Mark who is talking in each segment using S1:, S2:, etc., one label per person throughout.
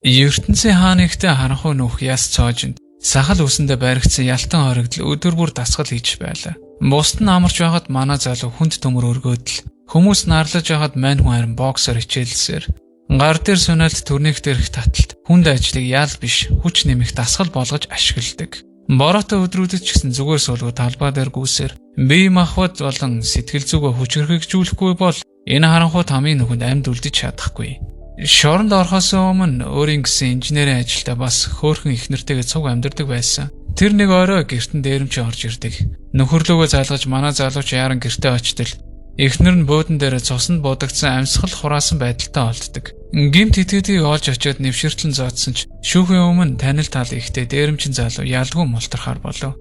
S1: ертөнцийн хаанигтай харанхуй нүх яс цоожинд сахал үсэндээ баригдсан ялтан хоригдл өдөр бүр дасгал хийж байлаа. Бусд нь амарч байхад манай залуу хүнд төмөр өргөөдөл хүмүүс наарлаж байхад мань хүн харин боксоор хичээлсээр гар дээр сунаалт төрнийх дээрх таталт хүнд ажлыг яал биш хүч нэмэх дасгал болгож ашигладаг. Бороотой өдрүүдэд ч гэсэн зүгээр суулгуу талбай дээр гүйсээр бие махбод болон сэтгэл зүгөө хүчрхэгжүүлэхгүй бол энэ харанхуй тамийн нүхэнд амьд үлдэж чадахгүй. Шоронд орохоос өмнө өөрийн гэсэн инженерийн ажилдаа бас хөөрхөн их нэртэйгээ цуг амьдардаг байсан. Тэр нэг орой гэртэн дээрэмч орж ирдэг. Нөхөрлөгөө залгаж манай залууч яаран гэртээ очтол эхнэр нь буудан дээр цуснд будагдсан амьсгал хураасан байдалтай олддог. Гимт итгэдгийг олж очиод нэвширтлэн зоодсон ч шүүхийн өмнө танил тал ихтэй дээрэмчин залуу ялгүй мултархаар болов.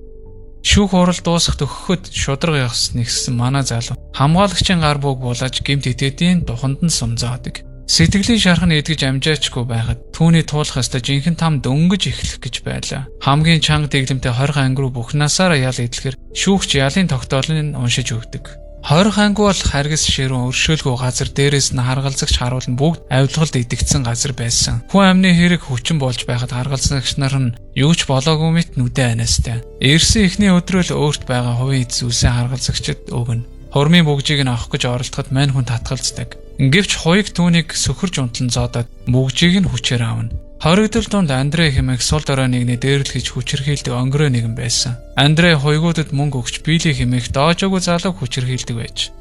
S1: Шүүх хурал дуусах төгөхөд шударга ёс нэгсэн манай залуу хамгаалагчийн гар бууг булааж гимт итгэдийн туханд нь сумзаадаг. Сэтгэлийн шархан эдгэж амжаачгүй байхад түүний туулах ёстой жинхэнэ там дөнгөж эхлэх гэж байлаа. Хамгийн чанга дэглэмтэй 20 анги руу бүх насаараа ял идэлхэр шүүгч ялын тогтоолыг уншиж өгдөг. 20 анги бол харгас ширүүн өршөөлгүй газар дээрээс нь харгалзагч харуулн бүгд авилгалд идэгдсэн газар байсан. Хүн амны хэрэг хүчин болж байхад харгалзагч нар нь юу ч болоогүй мэт нүдэ анастай. Ирсэн эхний өдрөө л өөрт байгаа хувийн эз зүйлсээ харгалзагчд өгнө. Хормын бүгжийг нь авах гэж оролдоход мань хүн татгалздаг. Гэвч хуйг түүнийг сөхөрж унтлан зоодоод бүгжийг нь хүчээр аавна. Хоригдол донд Андрей хэмээх сул дорой нэгний дээрлэхэж хүчирхийлдэг онгорой нэгэн байсан. Андрей хуйгуудад мөнгө өгч Билли хэмээх доожоогүй залууг хүчирхийлдэг байж.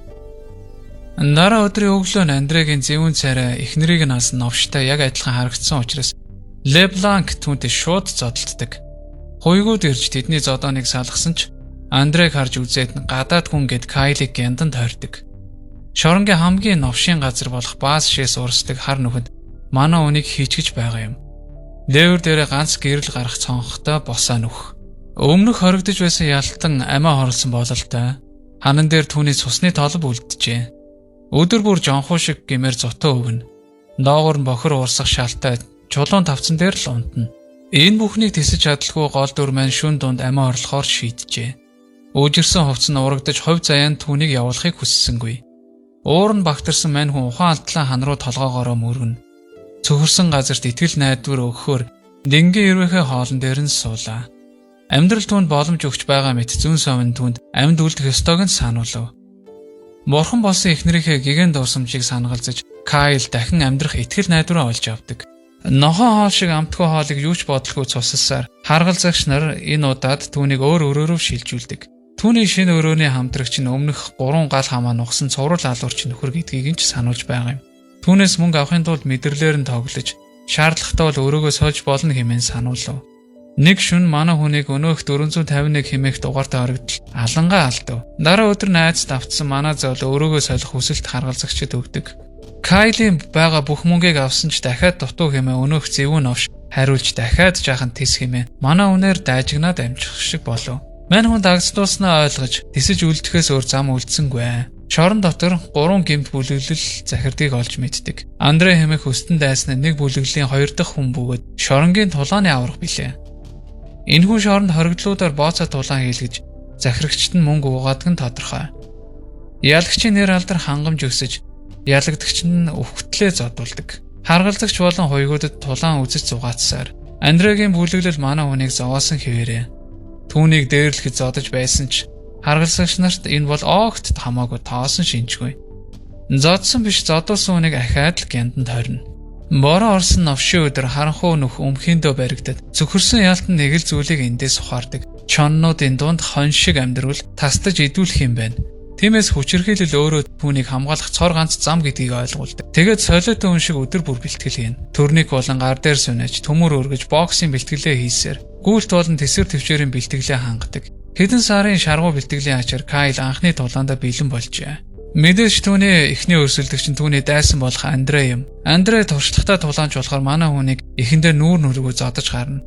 S1: Дараа өдрийн өглөө нь Андрейгийн зэвүүн царай эхнэрийг нь алсан новштой яг адилхан харагдсан учраас Лебланк түүнтэй шууд зодтолдог. Хуйгууд ирж тэдний зодооныг салгасан ч Андрейг харж үзээд нь гадаад хүн гэд Кайлиг гянданд тойрдог. Шоронгийн хамгийн новшийн газар болох бааз шээс урсдаг хар нүхэнд манай үнийг хийчгэж байгаа юм. Левер дээрээ ганц гэрэл гарах цонхтой босаа нүх. Өмнөх хоригдож байсан ялтан амиа хорлсон бололтой. Ханан дээр түүний цусны толб үлджээ. Өдөр бүр жонхуу шиг гэмээр зутаа өвнө. Доогоор нь бохор уурсах шалтай чулуун тавцан дээр л унтна. Энэ бүхнийг тисэж чадалгүй гол дүр маань шүн дунд амиа хорлохоор шийджээ. Өжирсэн хувцас нь урагдаж хувь заяанд түүнийг явуулахыг хүссэнгүй. Уур нь багтарсан мань хүн ухаан алтлаа хан руу толгоогоороо мөргөнө. Цөхөрсөн газарт итгэл найдвар өгөхөөр дэнгийн ирвэхээ хоолн дээр нь суулаа. Амьдрал түүнд боломж өгч байгаа мэт зүүн совин түүнд амьд үлдэх ёстойг нь сануулв. Бурхан болсон эхнэрийнхээ гигэн дурсамжийг санагалзаж Кайл дахин амьдрах итгэл найдвараа олж авдаг. Нохоо хоол шиг амтгүй хоолыг юу ч бодлогүй цусалсаар харгалзагч нар энэ удаад түүнийг өөр өрөөрөв шилжүүлдэг. Түүний шинэ өрөөний хамтрагч нь өмнөх 3 гал хамаа нугсан цуврал алуурч нөхөр гэдгийг нь ч сануулж байгаа юм. Түүнээс мөнгө авахын тулд мэдэрлээр нь тоглож, шаардлагатай бол өрөөгөө сольж болно хэмээн сануулв. Нэг шөнө манай хүнийг өнөөх 451 хэмээх дугаартай хоригдол алангаа алдав. Дараа өдөр найзд автсан манай зоол өрөөгөө солих хүсэлт харгалзагчид өгдөг. Кайлийн байгаа бүх мөнгийг авсан ч дахиад дутуу хэмээн өнөөх зэвүүн новш хариулж дахиад жаахан тис хэмээн манай үнээр дайжигнаад амжих шиг болов. Мань хүн дагсдууснаа ойлгож тисэж үлдэхээс өөр зам үлдсэнгүй. Шорон дотор 3 гэмт бүлэглэл захирдыг олж мэддэг. Андрей хэмээх өстөн дайсны нэг бүлэглэлийн 2 дахь хүн бөгөөд шоронгийн тулааны аврах билээ. Энэ хүн шоронд хоригдлуудаар бооцоо тулаан хийлгэж захирагчд нь мөнгө угаадаг нь тодорхой. Ялагчийн нэр алдар хангамж өсөж ялагдагч нь өвгтлээ зодуулдаг. Харгалзагч болон хуйгуудад тулаан үзэж зугаацсаар Андрейгийн бүлэглэл манай хүнийг зовоосон хэвээрээ. Түүнийг дээрлэхэд зодож байсан ч харгалзагч нарт энэ бол огт хамаагүй тоосон шинжгүй. Зодсон биш зодуулсан хүнийг ахаад л гянданд хорно. Бороо орсон новшийн өдөр харанхуй нүх өмхөндөө баригдаад зөвхөрсөн ялтан нэг л зүйлийг эндээс ухаардаг. Чоннуудын дунд хон шиг амьдрал тастаж идүүлэх юм байна. Тиймээс хүчирхийлэл өөрөө түүнийг хамгаалах цор ганц зам гэдгийг ойлгуулдаг. Тэгээд солиотой хүн шиг өдөр бүр бэлтгэл хийн. Төрник болон гар дээр сунаж төмөр өргөж боксing бэлтгэлээ хийсээр гүйлт болон тэсвэр төвчээрийн бэлтгэлээ хангадаг. Хэдэн сарын шаргуу бэлтгэлийн ачаар Кайл анхны тулаандаа бэлэн болжээ. Мэдээж түүний эхний өрсөлдөгч нь түүний дайсан болох Андрей юм. Андрей туршлагатай тулаанч болохоор манай хүнийг эхэндээ нүүр нүргөө зодож гарна.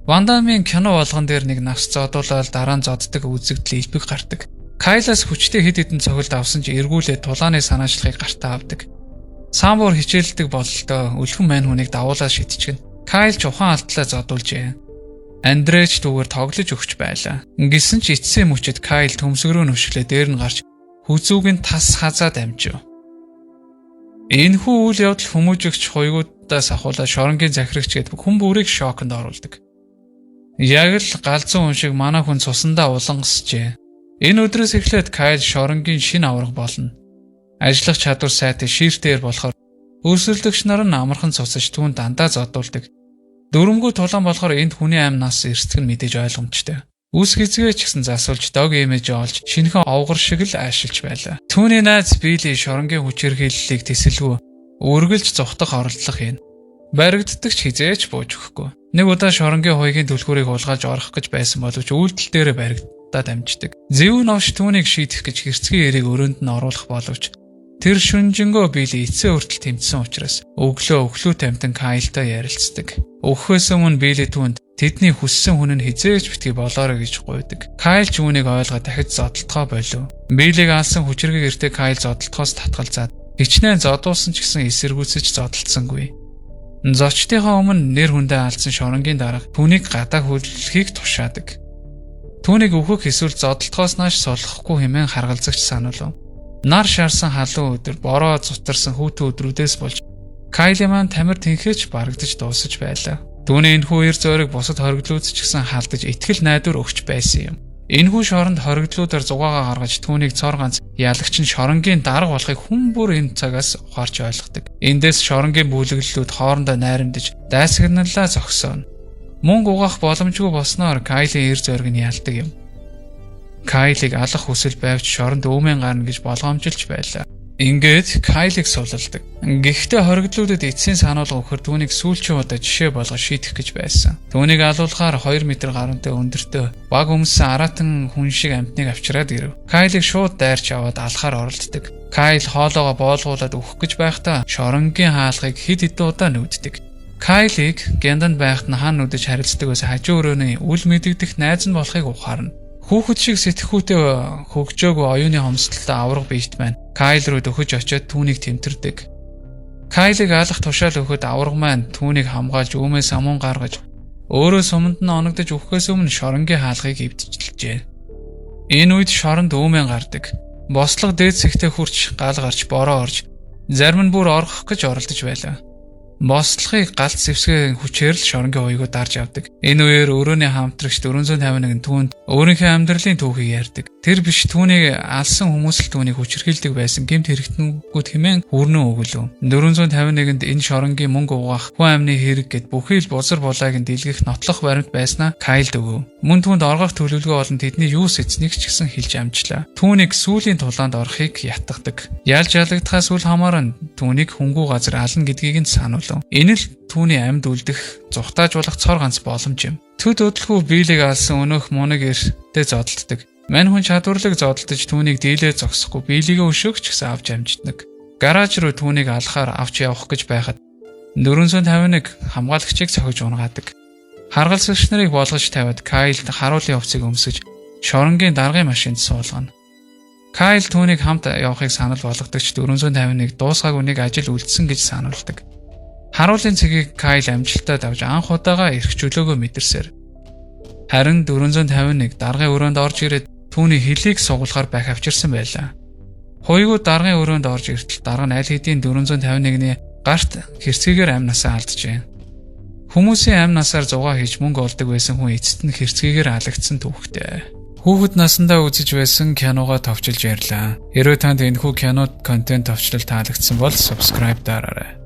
S1: Вандамын кино болгон дээр нэг навс зодуулаад дараа нь зоддог үзэгдэл илбэг гардаг. Кайлаас хүчтэй хэд хэдэн цогцолд авсан ч эргүүлээ тулааны санаачлагыг гартаа авдаг. Самбуур хичээлдэг бололтой өлхөн мань хүнийг давуулаад шидчихнэ. Кайл ч ухаан алтлаа зодуулжээ. Андрейч түүгээр тоглож өгч байлаа. Ингэсэн ч эцсийн мөчөд Кайл төмсгөрөө нүшглээ дээр нь гарч хүзүүг нь тас хазаад амжив. Энэхүү үйл явдал хүмүүжигч хуйгууд буудаас ахуулаад шоронгийн захирагч гэдэг хүн бүрийг шоконд оруулдаг. Яг л галзуу хүн шиг манай хүн цусандаа улангасжээ. Энэ өдрөөс эхлээд Кайл шоронгийн шинэ авраг болно. Ажиллах чадвар сайтай шииртээр болохоор өрсөлдөгч нар нь амархан цуцаж түүнд дандаа зодуулдаг. Дөрөмгүй тулаан болохоор энд хүний амь нас эрсдэх нь мэдээж ойлгомжтой. Үс хизгээ ч гэсэн засуулж дог имиж олж шинэхэн овгор шиг л аашилж байлаа. Түүний найз Билли шоронгийн хүчирхийллийг тэсэлгүй үргэлж зүхтах оролдлого хийн. Баригддаг ч хизээч бууж өгөхгүй. Нэг удаа шоронгийн хуйгийн түлхүүрийг хулгайлж орох гэж байсан боловч үйлдэл дээр баригдаад амждаг. Зэвүүн новш түүнийг шийдэх гэж хэрцгий эрийг өрөөнд нь оруулах боловч тэр шүнжэнгөө Билли эцээ хүртэл тэмцсэн учраас өглөө тамтан Кайлтай ярилцдаг. Өгөхөөс өмнө Билли түүнд тэдний хүссэн хүн нь хизээч битгий болоорой гэж гуйдаг. Кайл ч үүнийг ойлгоод дахиж зодтолтгоо болов. Биллиг алсан хүчирхэг эртээ Кайл зодтолтгоос татгалзаад хичнээн зодуулсан ч гэсэн эсэргүүцэж зодтолцсонгүй. Зочдынхаа өмнө нэр хүндээ алдсан шоронгийн дарга түүнийг гадаа хөллөхийг тушаадаг. Түүнийг өөхөх эсвэл зодтолтгоос нааш суллахгүй хэмээн харгалзагч сануулв. Нар шарсан халуун өдөр бороо зутарсан хүүтэн өдрүүдээс болж Кайли маань тамир тэнхээч барагдаж дуусаж байлаа. Түүний энэхүү эр зойрог бусад хоригдлууд ч гэсэн халдаж итгэл найдвар өгч байсан юм. Энэхүү шоронд хоригдлуудаар зугаагаа гаргаж түүнийг цор ганц ялагч нь шоронгийн дарга болохыг хүн бүр энэ цагаас ухаарч ойлгодог. Эндээс шоронгийн бүлэглэлүүд хоорондоо найрамдаж дайсагналлаа зогсооно. Мөн угаах боломжгүй болсноор Кайлийн эр зойрог нь ялдаг юм. Кайлыг алах хүсэл байвч шоронд өөмэн гарна гэж болгоомжилж байлаа. Ингээд Кайлыг сулалдаг. Гэхдээ хоригдлуудад эцсийн сануулга өгөхөр түүнийг сүүлчийн удаа жишээ болгож шийдэх гэж байсан. Түүнийг алуулахаар 2 м гаруйтай өндөртөө баг өмсөн аратан хүн шиг амтныг авчираад ирэв. Кайлыг шууд дайрч аваад алхаар оролддог. Кайл хоолоогоо боолгуулад өөх гэж байхдаа шоронгийн хаалгыг хэд хэдэн удаа нүүддэг. Кайлыг гянданд байхад нь хаан нүдэж харилцдаг байсан хажуу өрөөний үл мэдэгдэх найз нь болохыг ухаарна. Хүүхэд шиг сэтгхүүтэй хөгжөөгүй оюуны хомсдолтой авраг биет маань Кайл руу дөхөж очиод түүнийг тэмтэрдэг. Кайлыг алах тушаал өгөхөд авраг маань түүнийг хамгаалж өөмөөс амун гаргаж өөрөө суманд нь оногдож өгөхөөс өмнө шоронгийн хаалгыг эвдчихлээ. Энэ үед шоронд өөмэн гардаг. Бослого дээд сэгтээ хурч гал гарч бороо орж зарим нь бүр орох гэж оролдож байлаа. Бослохыг галт зэвсгээ хүчээр л шоронгийн уйгуу дарж авдаг. Энэ үеэр өрөөний хамтрагч 451 түүнд өөрийнхөө амьдралын түүхийг ярьдаг. Тэр биш түүнийг алсан хүмүүс л түүнийг хүчирхийлдэг байсан гэмт хэрэгтнүүд хэмээн хүрнэн өглөө. 451-нд энэ шоронгийн мөнгө угаах хүн амны хэрэг гэд бүхий л бузар булааг нь дэлгэх нотлох баримт байснаа Кайлд өгөв. Мөн түүнд оргох төлөвлөгөө болон тэдний юу сэцнийг ч гэсэн хэлж амжлаа. Түүнийг сүүлийн тулаанд орохыг ятгадаг. Ялж ялагдахаас үл хамааран түүнийг хөнгүү газар ална гэдгийг нь сануулв. Энэ л түүний амьд үлдэх, зүхтааж болох цор ганц боломж юм. Төд өдөлхүү Биллиг алсан өнөөх мунаг эртээ зодтолдог. Мань хүн чадварлаг зодтолдож түүнийг дийлээ зогсохгүй Биллигээ өшөөгч гэсэн авч амждаг. Гараж руу түүнийг алхаар авч явах гэж байхад 451 хамгаалагчийг цохиж унгаадаг. Харгалзагч нарыг болгож тавиад Кайлд харуулын хувцсыг өмсөж шоронгийн даргын машинд суулгана. Кайл түүнийг хамт явахыг санал болгодогч 451 дуусгаагүй нэг ажил үлдсэн гэж сануулдаг. Харуулын цэгийг Кайл амжилттай давж анх удаага эрх чөлөөгөө мэдэрсээр. Харин 451 даргын өрөөнд орж ирээд түүний хөлийг сугалахаар байх авчирсан байлаа. Хуйгуу даргын өрөөнд орж иртэл дарга нь аль хэдийн 451-ний гарт хэрцгийгээр амь насаа алджээ. Хүмүүсийн амь насаар зугаа хийж мөнгө олдог байсан хүн эцэст нь хэрцгийгээр алагдсан түүхтэй. Хүүхэд насандаа үзэж байсан киногоо товчилж ярьлаа. Хэрвээ танд энэхүү кинод контент товчлол таалагдсан бол subscribe дараарай.